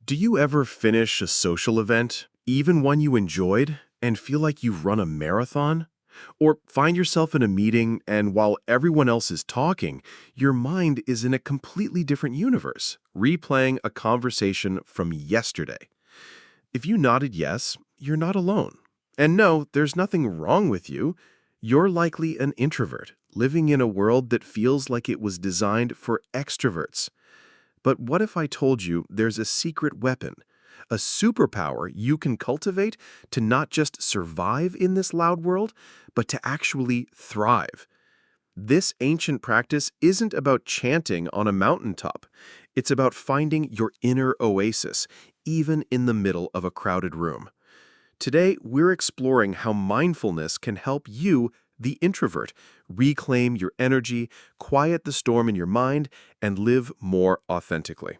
Do you ever finish a social event, even one you enjoyed, and feel like you've run a marathon? Or find yourself in a meeting and while everyone else is talking, your mind is in a completely different universe, replaying a conversation from yesterday? If you nodded yes, you're not alone. And no, there's nothing wrong with you. You're likely an introvert, living in a world that feels like it was designed for extroverts. But what if I told you there's a secret weapon, a superpower you can cultivate to not just survive in this loud world, but to actually thrive? This ancient practice isn't about chanting on a mountaintop. It's about finding your inner oasis, even in the middle of a crowded room. Today, we're exploring how mindfulness can help you, the introvert, reclaim your energy, quiet the storm in your mind, and live more authentically.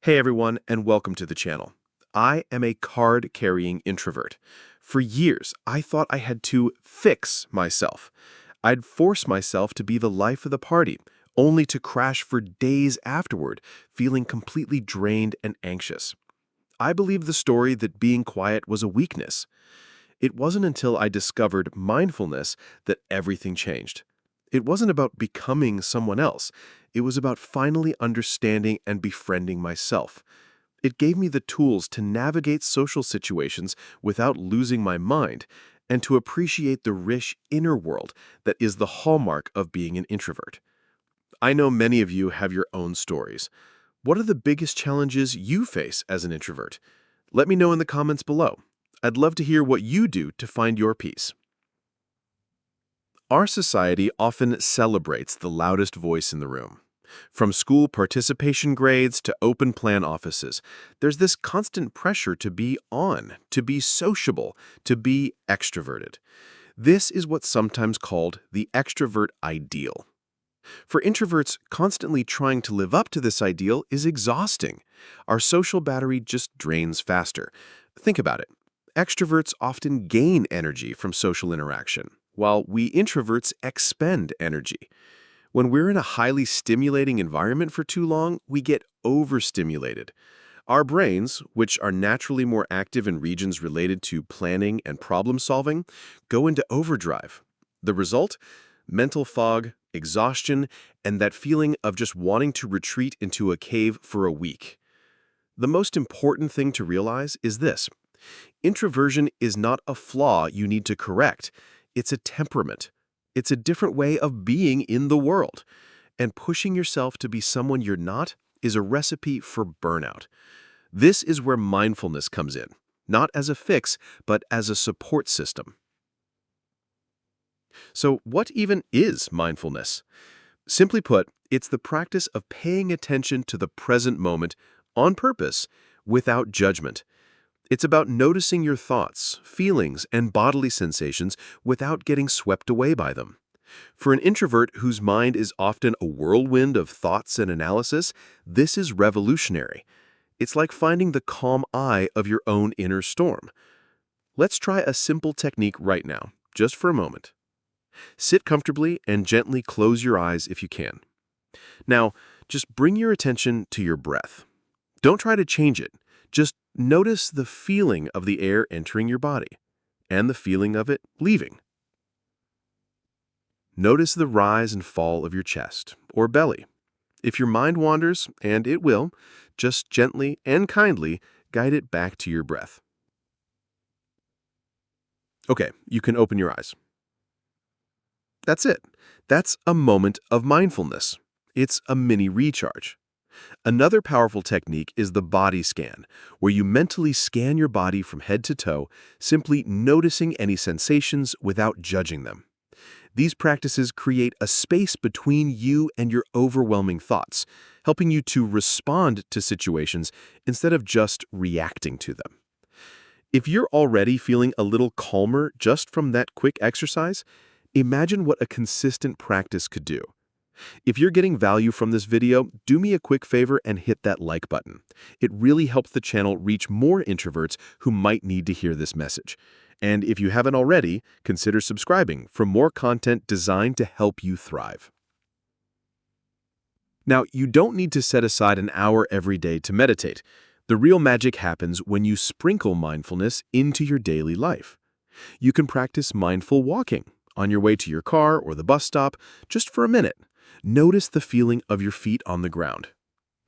Hey everyone, and welcome to the channel. I am a card-carrying introvert. For years, I thought I had to fix myself. I'd force myself to be the life of the party, only to crash for days afterward, feeling completely drained and anxious. I believed the story that being quiet was a weakness. It wasn't until I discovered mindfulness that everything changed. It wasn't about becoming someone else. It was about finally understanding and befriending myself. It gave me the tools to navigate social situations without losing my mind and to appreciate the rich inner world that is the hallmark of being an introvert. I know many of you have your own stories. What are the biggest challenges you face as an introvert? Let me know in the comments below. I'd love to hear what you do to find your peace. Our society often celebrates the loudest voice in the room. From school participation grades to open plan offices, there's this constant pressure to be on, to be sociable, to be extroverted. This is what's sometimes called the extrovert ideal. For introverts, constantly trying to live up to this ideal is exhausting. Our social battery just drains faster. Think about it. Extroverts often gain energy from social interaction, while we introverts expend energy. When we're in a highly stimulating environment for too long, we get overstimulated. Our brains, which are naturally more active in regions related to planning and problem solving, go into overdrive. The result? Mental fog, exhaustion, and that feeling of just wanting to retreat into a cave for a week. The most important thing to realize is this. Introversion is not a flaw you need to correct. It's a temperament. It's a different way of being in the world. And pushing yourself to be someone you're not is a recipe for burnout. This is where mindfulness comes in, not as a fix, but as a support system. So what even is mindfulness? Simply put, it's the practice of paying attention to the present moment on purpose, without judgment. It's about noticing your thoughts, feelings, and bodily sensations without getting swept away by them. For an introvert whose mind is often a whirlwind of thoughts and analysis, this is revolutionary. It's like finding the calm eye of your own inner storm. Let's try a simple technique right now, just for a moment. Sit comfortably and gently close your eyes if you can. Now, just bring your attention to your breath. Don't try to change it. Just notice the feeling of the air entering your body and the feeling of it leaving. Notice the rise and fall of your chest or belly. If your mind wanders, and it will, just gently and kindly guide it back to your breath. Okay, you can open your eyes. That's it. That's a moment of mindfulness. It's a mini recharge. Another powerful technique is the body scan, where you mentally scan your body from head to toe, simply noticing any sensations without judging them. These practices create a space between you and your overwhelming thoughts, helping you to respond to situations instead of just reacting to them. If you're already feeling a little calmer just from that quick exercise, imagine what a consistent practice could do. If you're getting value from this video, do me a quick favor and hit that like button. It really helps the channel reach more introverts who might need to hear this message. And if you haven't already, consider subscribing for more content designed to help you thrive. Now, you don't need to set aside an hour every day to meditate. The real magic happens when you sprinkle mindfulness into your daily life. You can practice mindful walking on your way to your car or the bus stop just for a minute. Notice the feeling of your feet on the ground.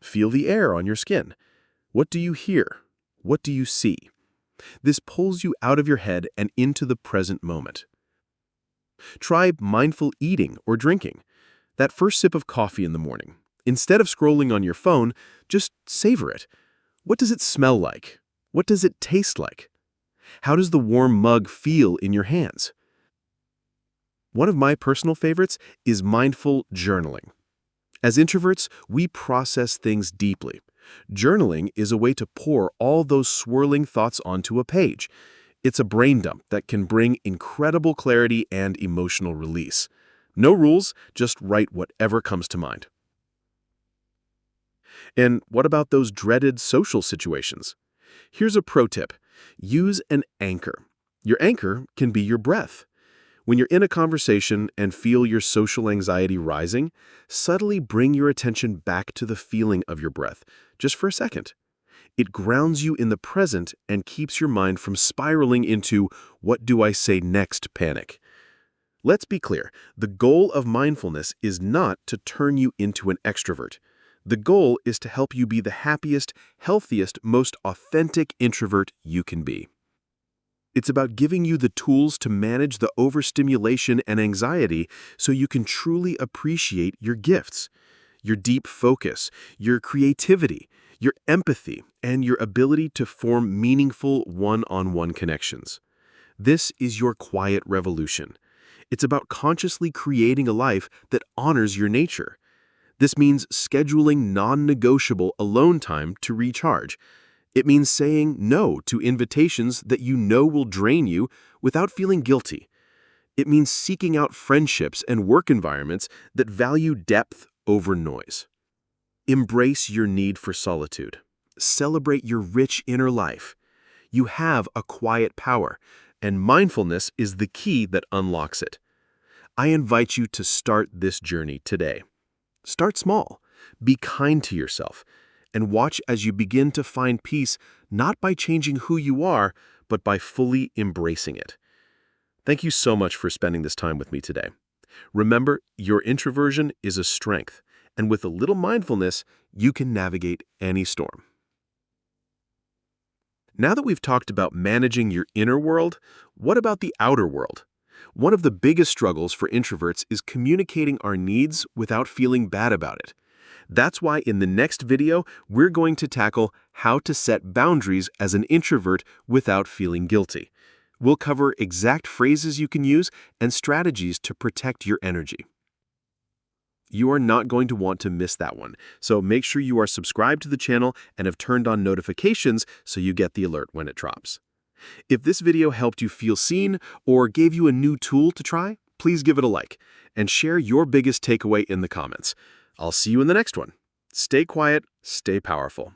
Feel the air on your skin. What do you hear? What do you see? This pulls you out of your head and into the present moment. Try mindful eating or drinking. That first sip of coffee in the morning. Instead of scrolling on your phone, just savor it. What does it smell like? What does it taste like? How does the warm mug feel in your hands? One of my personal favorites is mindful journaling. As introverts, we process things deeply. Journaling is a way to pour all those swirling thoughts onto a page. It's a brain dump that can bring incredible clarity and emotional release. No rules, just write whatever comes to mind. And what about those dreaded social situations? Here's a pro tip. Use an anchor. Your anchor can be your breath. When you're in a conversation and feel your social anxiety rising, subtly bring your attention back to the feeling of your breath, just for a second. It grounds you in the present and keeps your mind from spiraling into "what do I say next" panic. Let's be clear, the goal of mindfulness is not to turn you into an extrovert. The goal is to help you be the happiest, healthiest, most authentic introvert you can be. It's about giving you the tools to manage the overstimulation and anxiety so you can truly appreciate your gifts, your deep focus, your creativity, your empathy, and your ability to form meaningful one-on-one connections. This is your quiet revolution. It's about consciously creating a life that honors your nature. This means scheduling non-negotiable alone time to recharge. It means saying no to invitations that you know will drain you without feeling guilty. It means seeking out friendships and work environments that value depth over noise. Embrace your need for solitude. Celebrate your rich inner life. You have a quiet power, and mindfulness is the key that unlocks it. I invite you to start this journey today. Start small, be kind to yourself, and watch as you begin to find peace not by changing who you are, but by fully embracing it. Thank you so much for spending this time with me today. Remember, your introversion is a strength, and with a little mindfulness, you can navigate any storm. Now that we've talked about managing your inner world, what about the outer world? One of the biggest struggles for introverts is communicating our needs without feeling bad about it. That's why in the next video, we're going to tackle how to set boundaries as an introvert without feeling guilty. We'll cover exact phrases you can use and strategies to protect your energy. You are not going to want to miss that one, so make sure you are subscribed to the channel and have turned on notifications so you get the alert when it drops. If this video helped you feel seen or gave you a new tool to try, please give it a like and share your biggest takeaway in the comments. I'll see you in the next one. Stay quiet, stay powerful.